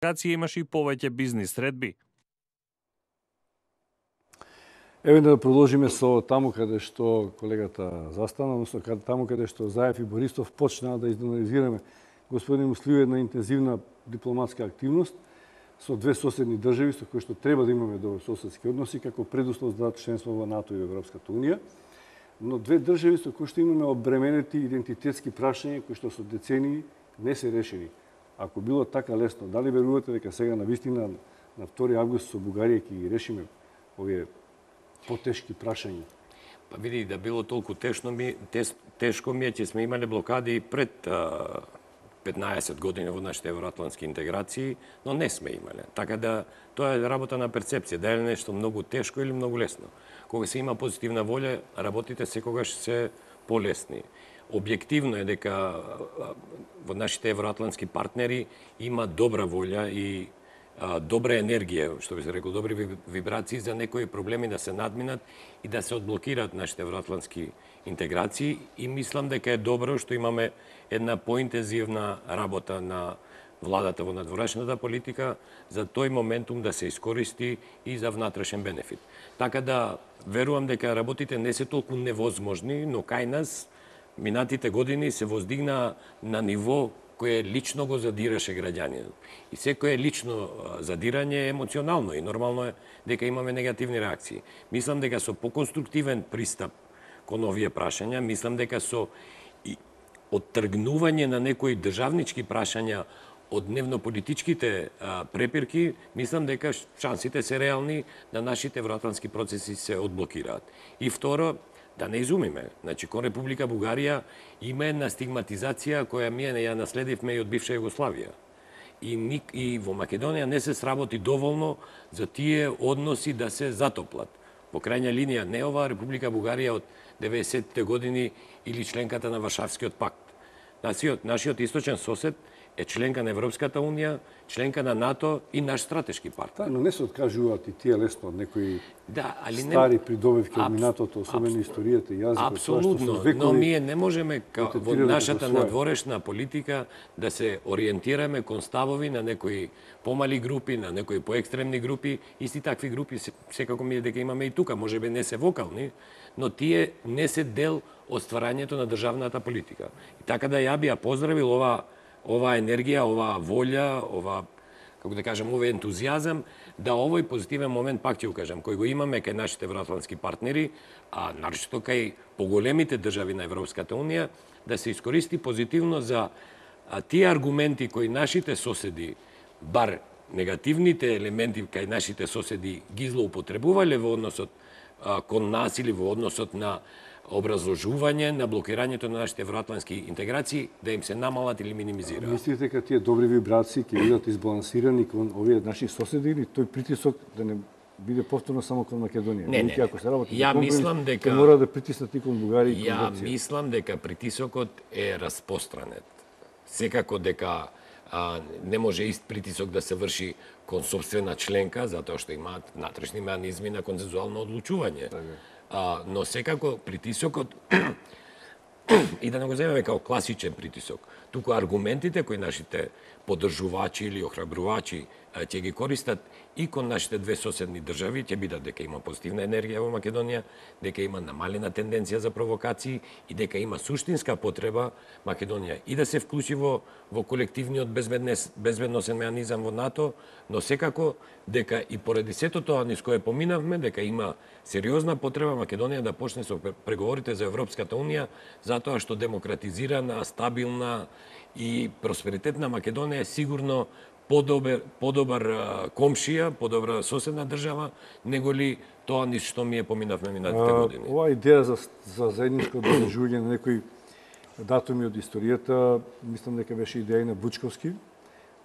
провокација имаше и повеќе бизнис средби. Еве да продолжиме со таму каде што колегата застана, односно таму каде што Заев и Бористов почнаа да изанализираме господин Муслиу една интензивна дипломатска активност со две соседни држави со кои што треба да имаме добрососедски односи како предуслов за членство во НАТО и Европската унија, но две држави со кои што имаме обременети идентитетски прашања кои што со децении не се решени. Ако било така лесно, дали верувате дека сега на вистина на 2 август со Бугарија ќе ги решиме овие потешки прашања? Па види, да било толку тешко ми е, че сме имале блокади и пред 15 години во нашите евроатлантски интеграции, но не сме имале. Така да, тоа е работа на перцепција, да е нешто многу тешко или многу лесно. Кога се има позитивна волја, работите секогаш се полесни. Објективно е дека во нашите евроатлантски партнери има добра волја и добра енергија, што би се рекол, добри вибрации за некои проблеми да се надминат и да се одблокираат нашите евроатлантски интеграции и мислам дека е добро што имаме една поинтензивна работа на владата во надворешната политика за тој моментум да се искористи и за внатрешен бенефит. Така да верувам дека работите не се толку невозможни, но кај нас минатите години се воздигна на ниво кое лично го задираше граѓанин. И секое лично задирање е емоционално и нормално е дека имаме негативни реакции. Мислам дека со поконструктивен пристап кон овие прашања, мислам дека со оттргнување на некои државнички прашања од дневно-политичките препирки, мислам дека шансите се реални да нашите евроатлантски процеси се одблокираат. И второ, да не изумиме. Значи, кон Република Бугарија има една стигматизација која ние ја наследивме и од бивша Југославија. И во Македонија не се сработи доволно за тие односи да се затоплат. Во крајна линија не ова Република Бугарија од 90-те години или членката на Варшавскиот пакт. Нашиот источен сосед е членка на Европската унија, членка на НАТО и наш стратешки партнер. Но не се откажуваат и тие лесно од некои стари придобивки од минатото, особено историјата и јазикот. Апсолутно, но ние не можеме во нашата надворешна политика да се ориентираме кон ставови на некои помали групи, на некои поекстремни групи. Исти такви групи секако ми е дека имаме и тука, можеби не се вокални, но тие не се дел од стварањето на државната политика. И така да ја би ја поздравил ова енергија, ова волја, како да кажем, овој ентузијазам, да овој позитивен момент, пак ќе го кажам, кој го имаме кај нашите евроатлантски партнери, а нарочито кај поголемите држави на Европската унија, да се искористи позитивно за тие аргументи кои нашите соседи, бар негативните елементи кај нашите соседи ги злоупотребувале во односот кон нас или во односот на образложување на блокирањето на нашите евроатлантски интеграции, да им се намалат или минимизираат. Мислите дека тие добри вибрации ќе бидат избалансирани кон овие наши соседи или тој притисок да не биде повторно само кон Македонија? Не. Ако се работи Ја мислам дека мора да притиснат и кон Бугарија и кон Грција. Ја мислам дека притисокот е распространет. Секако дека не може ист притисок да се врши кон сопствена членка, затоа што имаат внатрешни механизми на консензуално одлучување. Но секако притисокот и да не го земеме као класичен притисок, туку аргументите кои нашите поддржувачи или охрабрувачи ќе ги користат и кон нашите две соседни држави, ќе бидат дека има позитивна енергија во Македонија, дека има намалена тенденција за провокации и дека има суштинска потреба Македонија и да се вклучи во колективниот безбедносен механизам во НАТО, но секако дека и поради сето тоа низ кое поминавме, дека има сериозна потреба Македонија да почне со преговорите за Европската унија, затоа што демократизирана, стабилна и просперитетна Македонија е сигурно подобар комшија, подобра соседна држава, неголи тоа низ што ми поминавме минатите години. Ова идеја за заедничко обележување на некои датуми од историјата, мислам дека беше идеја на Бучковски,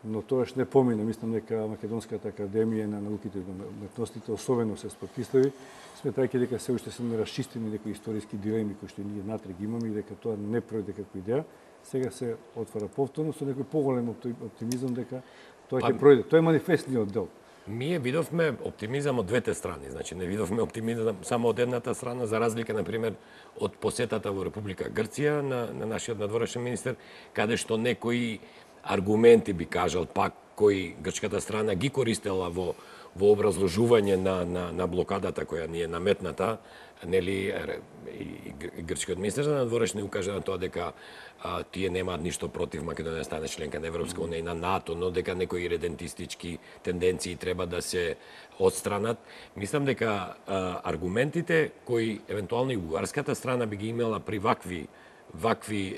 но тоаш не помина. Мислам дека Македонската академија на науките и уметностите особено се спротистави, сметајќи дека се уште се нерасчистени некои историски дилеми кои што ние натре ги имаме и дека тоа не пројде како идеја. Сега се отвара повторно со некој поголем оптимизам дека тоа ќе пројде. Тоа е манифестниот дел. Ние видовме оптимизам од двете страни. Значи, не видовме оптимизам само од едната страна, за разлика, например, од посетата во Република Грција на нашиот надворешен министер, каде што некои аргументи, би кажал, пак кои грчката страна ги користела во образложување на блокадата која ни е наметната, нели и грчкиот министер на надворешни укажа на тоа дека тие немаат ништо против Македонија да стане членка на Европска унија и на НАТО, но дека некои редентистички тенденции треба да се отстранат. Мислам дека аргументите кои евентуално и бугарската страна би ги имала при вакви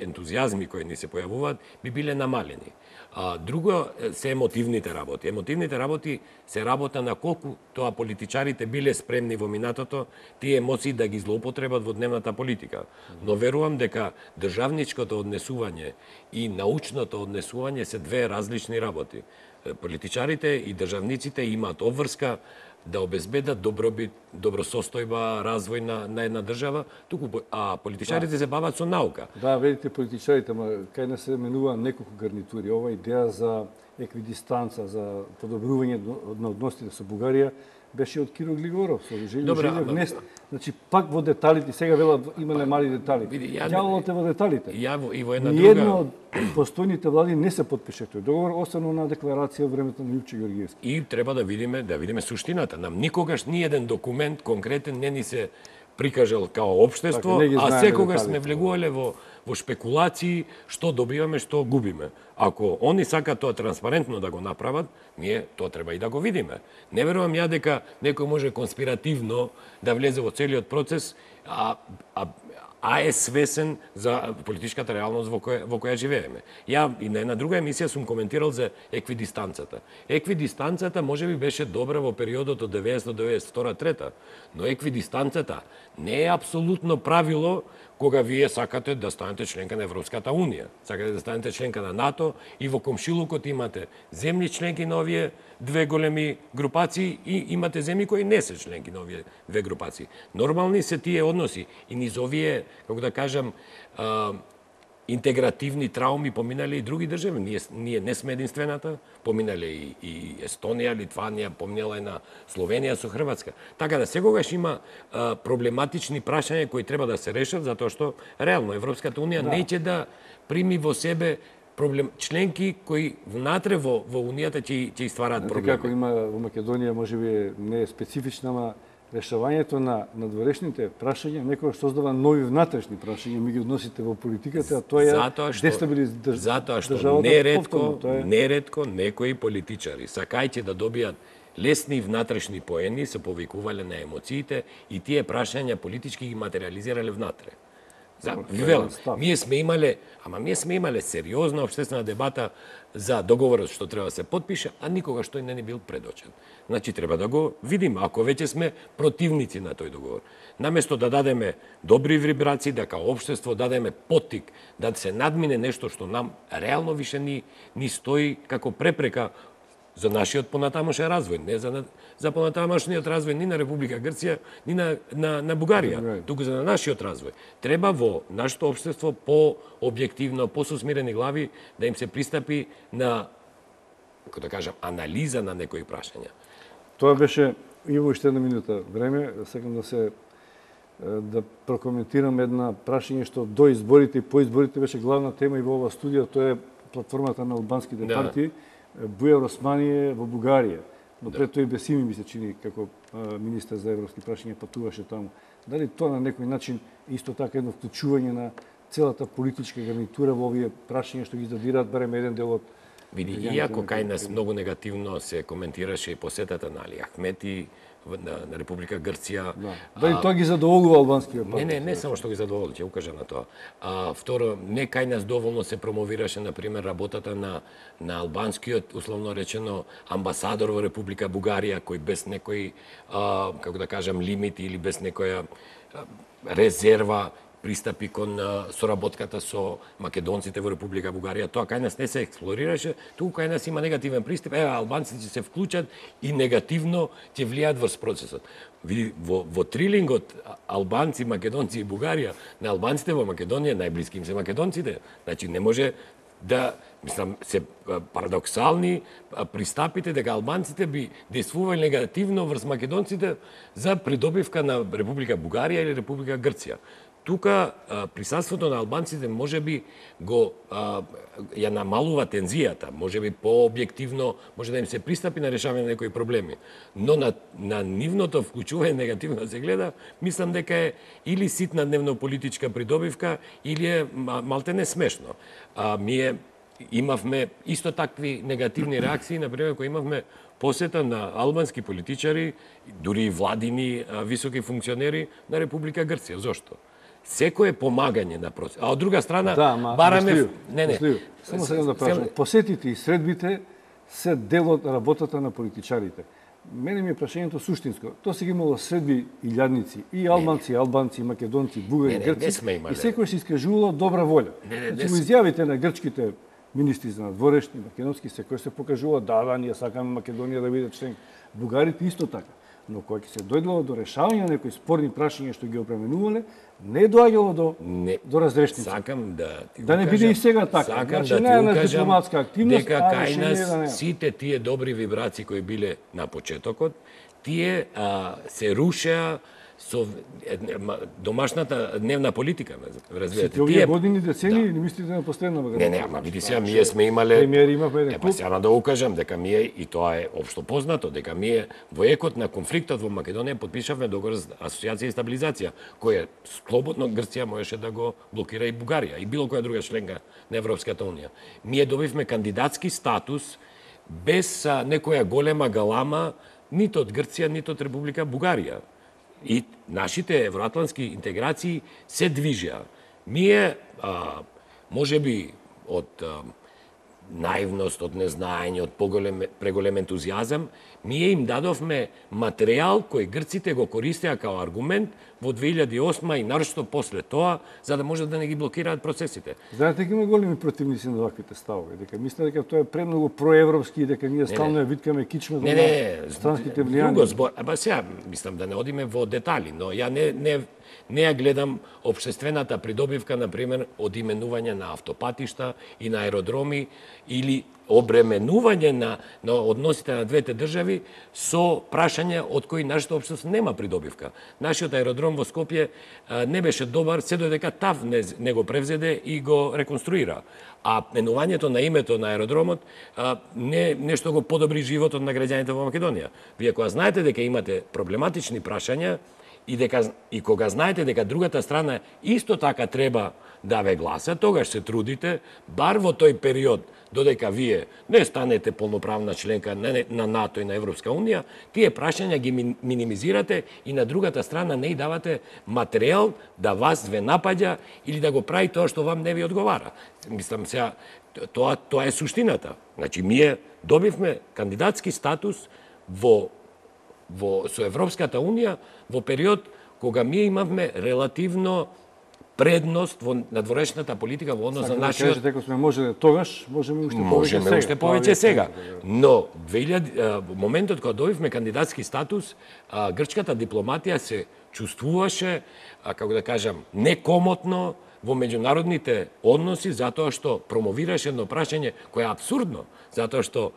ентузијазми кои ни се појавуваат, би биле намалени. Друго се емотивните работи. Емотивните работи се работа на колку тоа политичарите биле спремни во минатото тие емоции да ги злоупотребат во дневната политика. Но верувам дека државничкото однесување и научното однесување се две различни работи. Политичарите и државниците имаат обврска да обезбедат добробит, добросостојба, развој на една држава, а политичарите се бават со наука. Да, видите политичарите, кај не се менува неколку гарнитури. Ова идеја за еквидистанца, за подобрување на односите со Бугарија, беше од Киро Глигоров, со Желјо Гнест. Значи, пак во деталите, сега вела имале мали детали. Дјаволот е во деталите. И во една Ниедно од постојните влади не се потпише тој договор, останува на декларација во времето на Јупче Георгиевски. И треба да видиме суштината. Нам никогаш ни еден документ конкретен не ни се прикажал као општество, а секогаш сме влегувале во шпекулации што добиваме, што губиме. Ако они сакаат тоа транспарентно да го направат, ние тоа треба и да го видиме. Не верувам ја дека некој може конспиративно да влезе во целиот процес, а е свесен за политичката реалност во која живееме. Ја и на една друга емисија сум коментирал за еквидистанцата. Еквидистанцата можеби беше добра во периодот од 1992-3, но еквидистанцата не е апсолутно правило кога вие сакате да станете членка на Европската унија, сакате да станете членка на НАТО и во комшилукот имате земји членки на овие две големи групации и имате земји кои не се членки на овие две групации. Нормални се тие односи и низ овие, како да кажам, интегративни трауми поминале и други држави. Ние не сме единствената, поминале и Естонија, Литванија, поминала е на Словенија со Хрватска. Така да секогаш има проблематични прашања кои треба да се решат, затоа што реално Европската унија неќе да прими во себе членки кои внатре во унијата ќе ствараат проблеми. Како има во Македонија, можеби не е специфична, ама решавањето на надворешните прашања некогаш создава нови внатрешни прашања, ми ги односите во политиката, а тоа е дестабилизира затоа што неретко некои политичари сакајќи да добијат лесни внатрешни поени се повикувале на емоциите и тие прашања политички ги материализирале внатре. Ние сме имале сериозна општествена дебата за договорот што треба да се потпише, а никогаш тој не ни бил предочен. Значи треба да го видиме, ако веќе сме противници на тој договор. Наместо да дадеме добри вибрации, да као општество дадеме поттик да се надмине нешто што нам реално више ни стои како препрека за нашиот понатамошен развој, не за понатамошниот развој ни на Република Грција, ни на Бугарија, туку за нашиот развој. Треба во нашето општество по-објективно, по-со смирени глави да им се пристапи на, како да кажам, анализа на некои прашања. Тоа беше, има уште една минута време, сакам да прокоментирам една прашање што до изборите и по изборите беше главна тема и во ова студија, тоа е платформата на албанските партии. Бујар Османи во Бугарија, но пред тој Бесими ми се чини како министер за европски прашања патуваше таму. Дали тоа на некој начин исто така едно вклучување на целата политичка гарнитура во овие прашања што ги задираат барем еден дел од иако кај нас многу негативно се коментираше и посетата на Али Ахмети на Република Грција. Дали тоа ги задоволува албанскиот парламент? Не само што ги задоволи, ќе укажам на тоа. Второ, не кај нас доволно се промовираше, например, работата на албанскиот, условно речено, амбасадор во Република Бугарија, кој без некој, како да кажам, лимити или без некоја резерва пристапи кон соработката со македонците во Република Бугарија. Тоа кај нас не се експлорираше, туку кај нас има негативен пристап, албанците ќе се вклучат и негативно ќе влијаат врз процесот. Види, во трилингот албанци, македонци и Бугарија, на албанците во Македонија најблиски им се македонците. Значи не може да, мислам, се парадоксални пристапите дека албанците би действувале негативно врз македонците за придобивка на Република Бугарија или Република Грција. тука присуството на албанците можеби го ја намалува тензијата, можеби пообјективно може да им се пристапи на решавање на некои проблеми. Но на нивното вклучување негативно се гледа, мислам дека е или ситна дневно-политичка придобивка, или е малтене смешно. Ние имавме исто такви негативни реакции, например, кои имавме посета на албански политичари, дури и владини високи функционери на Република Грција. Зошто? Секое помагање на процес. А од друга страна, бараме... Само сега да прашам. Посетите и средбите се дел од работата на политичарите. Мене ми е прашањето суштинско. Тоа се ги имало средби и лјадници, и албанци, македонци, бугари, грци, и секој се искажувало добра воља. Значи, му изјавите на грчките министри за надворешни, македонски, секој се покажува, да, ние сакаме Македонија да биде член. Бугарите исто така. Но кога ќе се дојдело до решавање на некои спорни прашања што ги обременувале, не е доаѓало до разрешници. Сакам да ти да не биде и сега така. Сакам значи, да ти укажам дека кај нас сите тие добри вибрации кои биле на почетокот, тие се рушеа со домашната дневна политика, разбирате. Сите овие години, децении, не мислите на последна Македонија? Не, ама види сега, ние сме имале... Премиер имавме еден клуб. Сега да укажам дека ние, и тоа е општо познато, дека ние во екот на конфликтот во Македонија подпишавме договор за асоциација и стабилизација, која слободно Грција можеше да го блокира и Бугарија, и било која друга членка на Европската унија. Ние добивме кандидатски статус без некоја голема галама, нито од Грција, нито од Република Бугарија. И нашите евроатлантски интеграции се движеа. Ние, можеби од наивност, од незнаење, од преголем ентузијазам, ние им дадовме материјал кој грците го користеа као аргумент во 2008 и нарочно после тоа, за да може да не ги блокираат процесите. Знаете, дека има големи противници на ваквите ставови, дека мислат дека тоа е премногу проевропски и дека ние стално ја виткаме кичме до странските влијанија. Друго збор, сега мислам да не одиме во детали, но ја не ја гледам општествената придобивка, например, од именување на автопатишта и на аеродроми или обременување на односите на двете држави со прашања од кои нашето општество нема придобивка. Нашиот аеродром во Скопје не беше добар, се додека ТАВ не го превзеде и го реконструира. А менувањето на името на аеродромот нешто го подобри животот на граѓаните во Македонија. Вие кога знаете дека имате проблематични прашања и кога знаете дека другата страна исто така треба да ве гласа, тогаш се трудите, бар во тој период, додека вие не станете полноправна членка на НАТО и на Европска унија, тие прашања ги минимизирате и на другата страна не и давате материјал да вас ве напаѓа или да го прави тоа што вам не ви одговара. Мислам, сега, тоа е суштината. Значи, ние добивме кандидатски статус со Европската унија во период кога ние имавме релативно предност во надворешната политика во однос на нашиот... Кажете, ако сме можеле тогаш, можеме уште повеќе сега. Но моментот кога добивме кандидатски статус, грчката дипломатија се чувствуваше, како да кажам, некомотно во меѓународните односи, затоа што промовираше едно прашање кое е абсурдно, затоа што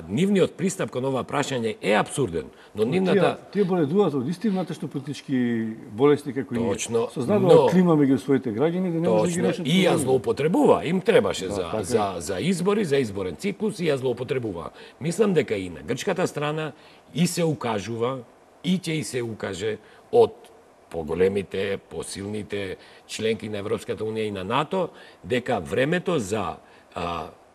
нивниот пристап кон ова прашање е абсурден, но нивната... Тие боледуваат од исти внатрешно политички болести како и ние. Точно. Сознадуваат клима меѓу своите граѓани да не може да ги решат. И ја злоупотребува, им требаше за избори, за изборен циклус и ја злоупотребува. Мислам дека и на грчката страна и се укажува, и ќе и се укаже од поголемите, посилните членки на Европската унија и на НАТО, дека времето за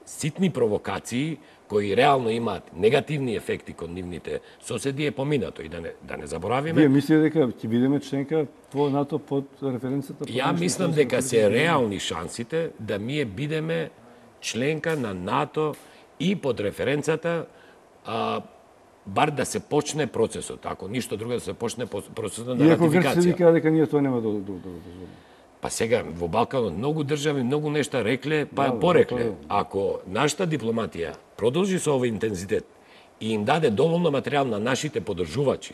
ситни провокации кои реално имаат негативни ефекти кон нивните соседи е поминато и да не заборавиме. Вие мислите дека ќе бидеме членка по НАТО под референцата? Ја мислам дека се реални шансите да ние бидеме членка на НАТО и под референцата бар да се почне процесот, ако ништо друго да се почне процесот на ратификација. Иако Грција вика дека ние тоа нема да дозволиме. Па сега, во Балканот многу држави, многу нешта рекле, па порекле. Ако нашата дипломатија продолжи со овој интензитет и им даде доволно материјал на нашите поддржувачи,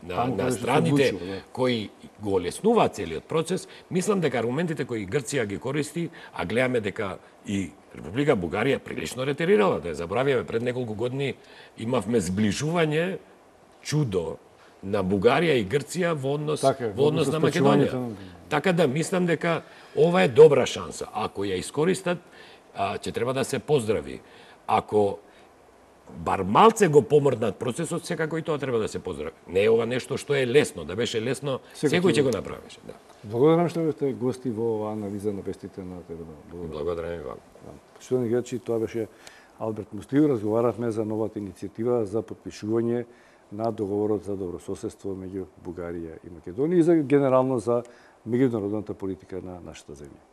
на страните кои го олеснуваат целиот процес, мислам дека аргументите кои Грција ги користи, а гледаме дека и Република Бугарија прилично ретерирала, да ја забравиме, пред неколку години имавме зближување, чудо, на Бугарија и Грција во однос на Македонија. Така да мислам дека ова е добра шанса. Ако ја искористат, ќе треба да се поздрави. Ако бар малце го помрднат процесот, секако и тоа треба да се поздрави. Не е ова нешто што е лесно, да беше лесно, секој ќе го направеше. Да. Благодарам што бевте гости во оваа анализа на вестите на ТВ. Благодарам и вам. Почитувани гледачи, тоа беше Алберт Мустиев. Разговаравме за новата иницијатива за потпишување на договорот за добрососедство меѓу Бугарија и Македонија и за генерално за меѓународната политика на нашата земја.